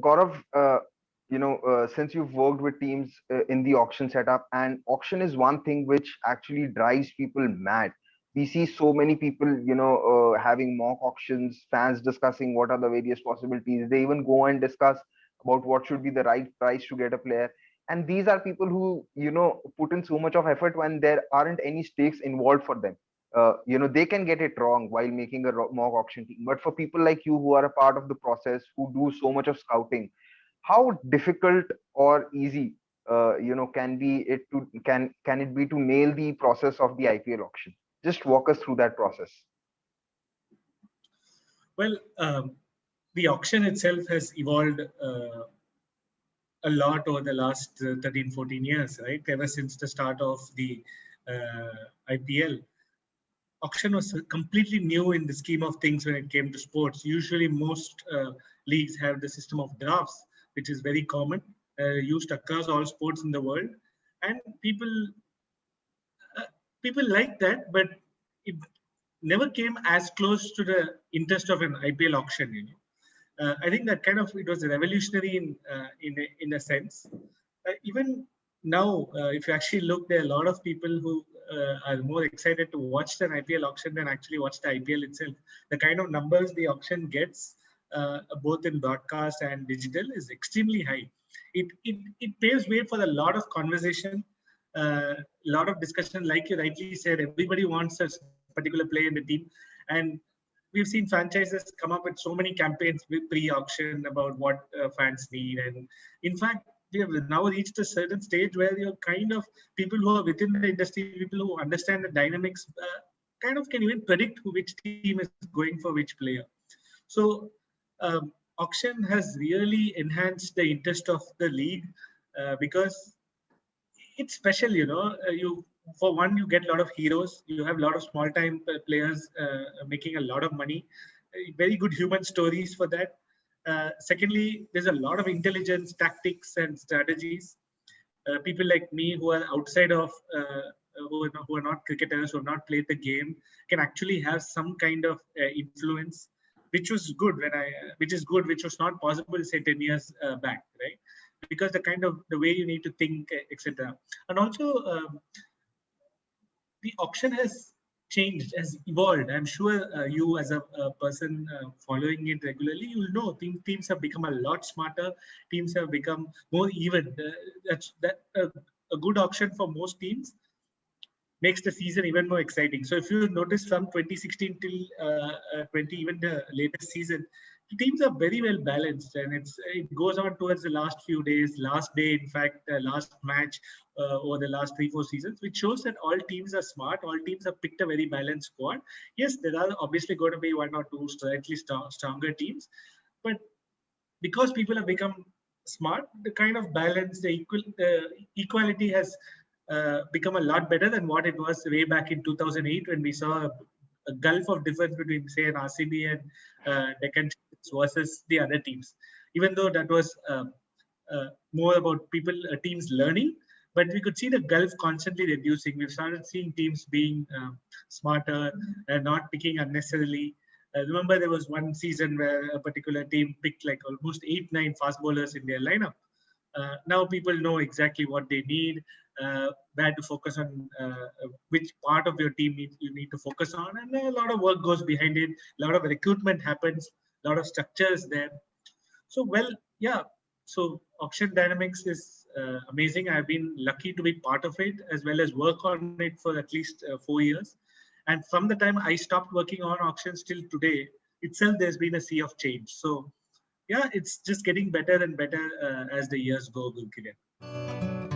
Gaurav, since you've worked with teams in the auction setup, and auction is one thing which actually drives people mad. We see so many people, having mock auctions, fans discussing what are the various possibilities. They even go and discuss about what should be the right price to get a player. And these are people who, put in so much of effort when there aren't any stakes involved for them. They can get it wrong while making a mock auction team. But for people like you who are a part of the process, who do so much of scouting, how difficult or easy, can it be to nail the process of the IPL auction? Just walk us through that process. Well, the auction itself has evolved a lot over the last 13, 14 years, right? Ever since the start of the IPL. Auction was completely new in the scheme of things when it came to sports. Usually, most leagues have the system of drafts, which is very common, used across all sports in the world, and uh, people like that, but it never came as close to the interest of an IPL auction. I think that kind of it was revolutionary in a sense. Even now, if you actually look, there are a lot of people who are more excited to watch an IPL auction than actually watch the IPL itself. The kind of numbers the auction gets, both in broadcast and digital, is extremely high. It paves way for a lot of conversation, a lot of discussion. Like you rightly said, everybody wants a particular player in the team, and we've seen franchises come up with so many campaigns with pre-auction about what fans need. And in fact, we have now reached a certain stage where you're kind of people who are within the industry, people who understand the dynamics, kind of can even predict which team is going for which player. So auction has really enhanced the interest of the league, because it's special. You, for one, you get a lot of heroes. You have a lot of small time players making a lot of money. Very good human stories for that. Secondly, there's a lot of intelligence, tactics, and strategies. People like me who are outside of who are not cricketers, who have not played the game, can actually have some kind of influence, which was good which is good, which was not possible say 10 years back, right? Because the kind of the way you need to think, etc. And also, the auction has changed, has evolved. I'm sure you, as a person following it regularly, you'll know teams have become a lot smarter. Teams have become more even. A good auction for most teams makes the season even more exciting. So if you notice from 2016 till 20, even the latest season, the teams are very well balanced, and it goes on towards the last few days, last day, in fact, last match over the last 3-4 seasons, which shows that all teams are smart. All teams have picked a very balanced squad. Yes, there are obviously going to be one or two slightly stronger teams, but because people have become smart, the kind of balance, the equality has become a lot better than what it was way back in 2008, when we saw a gulf of difference between, say, an RCB and Deccan versus the other teams. Even though that was more about teams learning, but we could see the gulf constantly reducing. We've started seeing teams being smarter and not picking unnecessarily. Remember, there was one season where a particular team picked like almost 8-9 fast bowlers in their lineup. Now people know exactly what they need, where to focus on, which part of your team you need to focus on, and a lot of work goes behind it. A lot of recruitment happens, a lot of structures there. So, well, yeah. So auction dynamics is amazing. I've been lucky to be part of it, as well as work on it for at least 4 years. And from the time I stopped working on auctions till today itself, there's been a sea of change. So yeah, it's just getting better and better as the years go, Gulkiran.